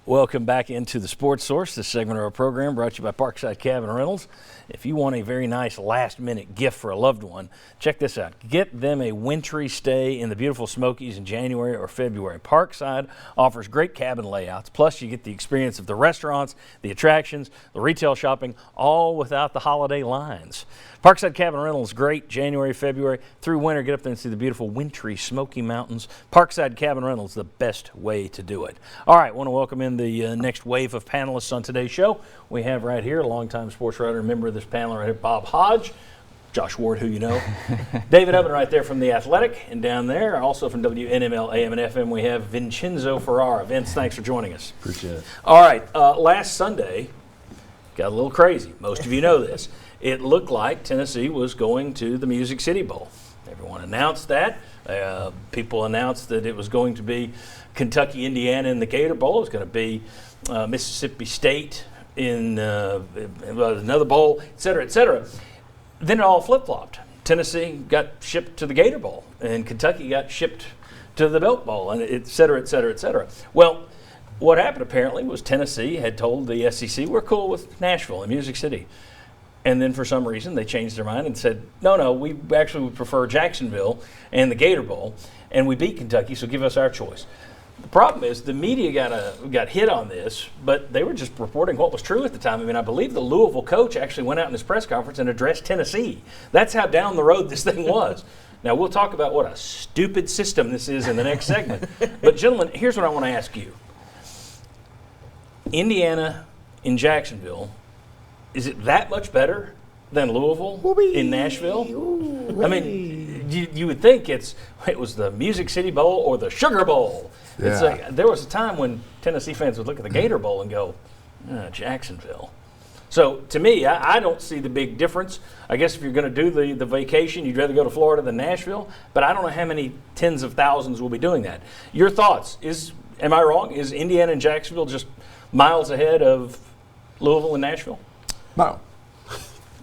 Welcome back into the Sports Source. This segment of our program brought to you by Parkside Cabin Rentals. If you want a very nice last-minute gift for a loved one, check this out. Get them a wintry stay in the beautiful Smokies in January or February. Parkside offers great cabin layouts. Plus, you get the experience of the restaurants, the attractions, the retail shopping, all without the holiday lines. Parkside Cabin Rentals, great January, February through winter. Get up there and see the beautiful wintry Smoky Mountains. Parkside Cabin Rentals, the best way to do it. All right, want to welcome in the next wave of panelists on today's show. We have right here a longtime sports writer and member of this panel right here, Bob Hodge. Josh Ward, who you know. David Ubben right there from The Athletic. And down there, also from WNML AM and FM, we have Vincenzo Ferrara. Vince, thanks for joining us. Appreciate it. All right, last Sunday, got a little crazy. Most of you know this. It looked like Tennessee was going to the Music City Bowl. Everyone announced that. People announced that it was going to be Kentucky, Indiana in the Gator Bowl. It was going to be Mississippi State in another bowl, et cetera, et cetera. Then it all flip-flopped. Tennessee got shipped to the Gator Bowl, and Kentucky got shipped to the Belk Bowl, and et cetera, et cetera, et cetera. Well, what happened apparently was Tennessee had told the SEC, we're cool with Nashville and Music City. And then for some reason they changed their mind and said, no, we actually would prefer Jacksonville and the Gator Bowl, and we beat Kentucky, so give us our choice. The problem is the media got hit on this, but they were just reporting what was true at the time. I mean, I believe the Louisville coach actually went out in his press conference and addressed Tennessee. That's how down the road this thing was. Now, we'll talk about what a stupid system this is in the next segment. But, gentlemen, here's what I want to ask you. Indiana in Jacksonville, is it that much better than Louisville in Nashville? I mean, you would think it was the Music City Bowl or the Sugar Bowl. Yeah. It's like, there was a time when Tennessee fans would look at the Gator Bowl and go, Jacksonville. So to me, I don't see the big difference. I guess if you're going to do the vacation, you'd rather go to Florida than Nashville. But I don't know how many tens of thousands will be doing that. Your thoughts? Am I wrong? Is Indiana and Jacksonville just miles ahead of Louisville and Nashville? No.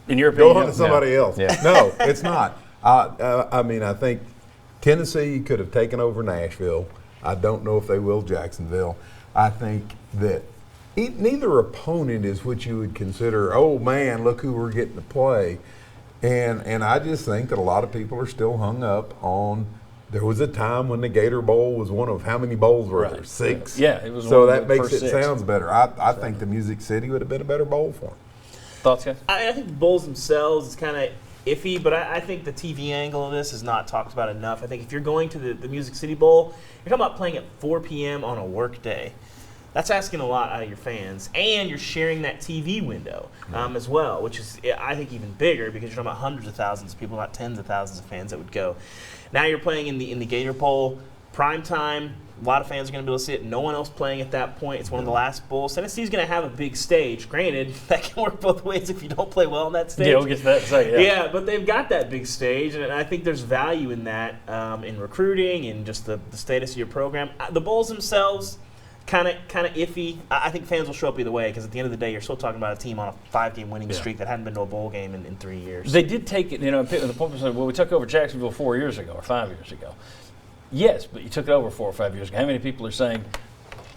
In your opinion? Go on to somebody else. Yeah. No, it's not. I mean, I think Tennessee could have taken over Nashville. I don't know if they will Jacksonville. I think that neither opponent is what you would consider, oh, man, look who we're getting to play. And I just think that a lot of people are still hung up on there was a time when the Gator Bowl was one of how many bowls were there? 6? Yeah, it was so one of that the makes first it 6. sounds better. I think the Music City would have been a better bowl for them. Thoughts, guys? I think the bowls themselves is kind of iffy, but I think the TV angle of this is not talked about enough. I think if you're going to the Music City Bowl, you're talking about playing at 4 p.m. on a work day. That's asking a lot out of your fans, and you're sharing that TV window as well, which is, I think, even bigger because you're talking about hundreds of thousands of people, not tens of thousands of fans that would go. Now you're playing in the Gator Bowl, prime time. A lot of fans are going to be able to see it. No one else playing at that point. It's one of the last bowls. Tennessee's going to have a big stage. Granted, that can work both ways if you don't play well on that stage. Yeah, we'll get to that in a second. Yeah, but they've got that big stage, and I think there's value in that in recruiting and just the status of your program. The bowls themselves, kind of iffy. I think fans will show up either way because at the end of the day, you're still talking about a team on a 5-game winning streak that hadn't been to a bowl game in 3 years. They did take it, the point was, well, we took over Jacksonville 4 years ago or 5 years ago. Yes, but you took it over 4 or 5 years ago. How many people are saying,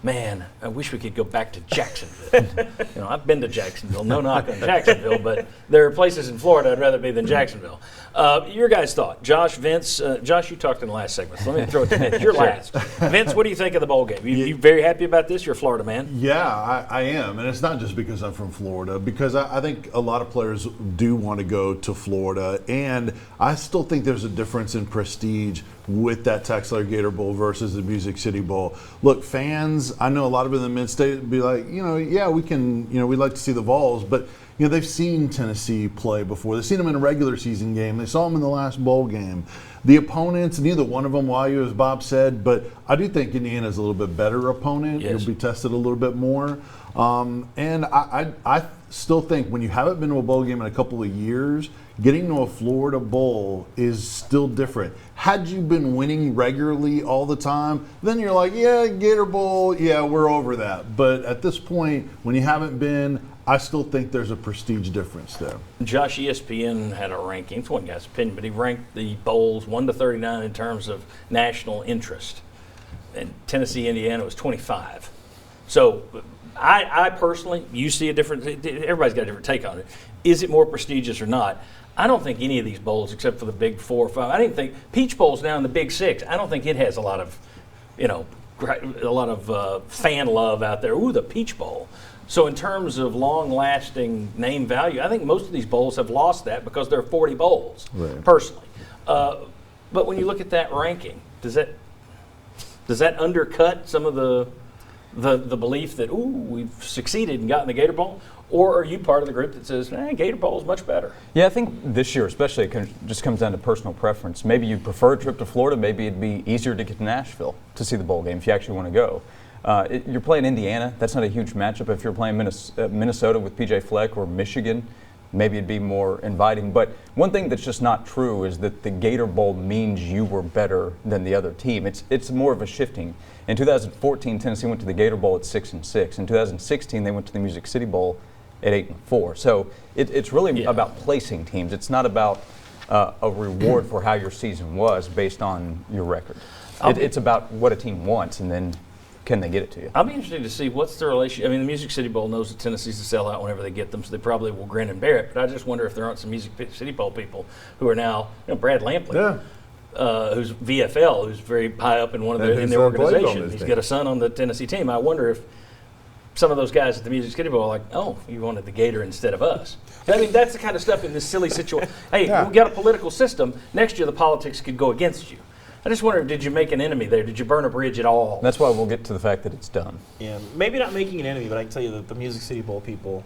man, I wish we could go back to Jacksonville? I've been to Jacksonville. No knock on Jacksonville, but there are places in Florida I'd rather be than Jacksonville. Your guys' thought. Josh, Vince. Josh, you talked in the last segment, so let me throw it to Vince. You're last. Vince, what do you think of the bowl game? You very happy about this? You're a Florida man. Yeah, I am. And it's not just because I'm from Florida, because I think a lot of players do want to go to Florida. And I still think there's a difference in prestige with that TaxSlayer Gator Bowl versus the Music City Bowl. Look, fans, I know a lot of them in the mid-state be like, yeah, we can, we'd like to see the Vols, but they've seen Tennessee play before. They've seen them in a regular season game. They saw them in the last bowl game. The opponents, neither one of them, as Bob said, but I do think Indiana's a little bit better opponent. Yes. You'll be tested a little bit more. And I still think when you haven't been to a bowl game in a couple of years, getting to a Florida Bowl is still different. Had you been winning regularly all the time, then you're like, yeah, Gator Bowl, yeah, we're over that. But at this point, when you haven't been, I still think there's a prestige difference there. Josh, ESPN had a ranking. It's one guy's opinion, but he ranked the bowls 1 to 39 in terms of national interest. and Tennessee, Indiana was 25. So I personally, you see a different, everybody's got a different take on it. Is it more prestigious or not? I don't think any of these bowls, except for the big 4 or 5, I didn't think Peach Bowl's now in the big 6. I don't think it has a lot of, fan love out there. Ooh, the Peach Bowl. So in terms of long-lasting name value, I think most of these bowls have lost that because there are 40 bowls, personally. But when you look at that ranking, does that undercut some of the belief that, ooh, we've succeeded and gotten the Gator Bowl? Or are you part of the group that says, Gator Bowl is much better? Yeah, I think this year especially it just comes down to personal preference. Maybe you prefer a trip to Florida. Maybe it'd be easier to get to Nashville to see the bowl game if you actually want to go. You're playing Indiana. That's not a huge matchup. If you're playing Minnesota with P.J. Fleck or Michigan, maybe it'd be more inviting. But one thing that's just not true is that the Gator Bowl means you were better than the other team. It's more of a shifting. In 2014, Tennessee went to the Gator Bowl at 6-6. In 2016, they went to the Music City Bowl at 8-4. So it's really about placing teams. It's not about a reward for how your season was based on your record. It's about what a team wants, and then can they get it to you? I'll be interested to see what's the relationship. I mean, the Music City Bowl knows that Tennessee's to sell out whenever they get them, so they probably will grin and bear it. But I just wonder if there aren't some Music City Bowl people who are now, Brad Lampley, who's VFL, who's very high up in in their organization. He's got a son on the Tennessee team. I wonder if some of those guys at the Music City Bowl are like, oh, you wanted the Gator instead of us. I mean, that's the kind of stuff in this silly situation. Hey, we got a political system. Next year, the politics could go against you. I just wonder, did you make an enemy there? Did you burn a bridge at all? That's why we'll get to the fact that it's done. Yeah, maybe not making an enemy, but I can tell you that the Music City Bowl people,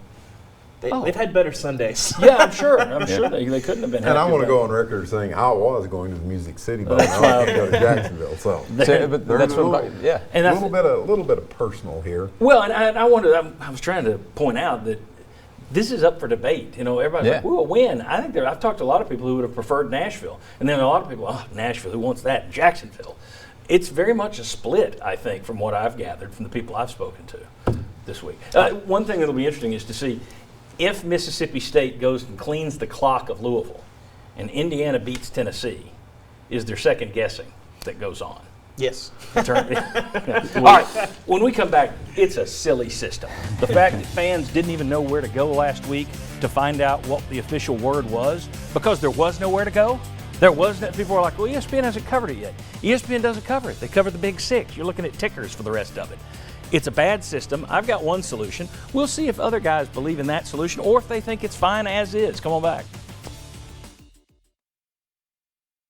they've had better Sundays. Yeah, I'm sure. They couldn't have been. And I want to go on record saying I was going to the Music City Bowl. I want to go to Jacksonville. So but that's what. And a little bit of personal here. Well, and I was trying to point out that this is up for debate. Everybody's like, we'll win. I think I've talked to a lot of people who would have preferred Nashville. And then a lot of people, Nashville, who wants that? Jacksonville. It's very much a split, I think, from what I've gathered from the people I've spoken to this week. One thing that'll be interesting is to see if Mississippi State goes and cleans the clock of Louisville and Indiana beats Tennessee, is there second guessing that goes on? Yes. All right, when we come back, it's a silly system. The fact that fans didn't even know where to go last week to find out what the official word was, because there was nowhere to go. People were like, well, ESPN hasn't covered it yet. ESPN doesn't cover it. They cover the Big Six. You're looking at tickers for the rest of it. It's a bad system. I've got one solution. We'll see if other guys believe in that solution or if they think it's fine as is. Come on back.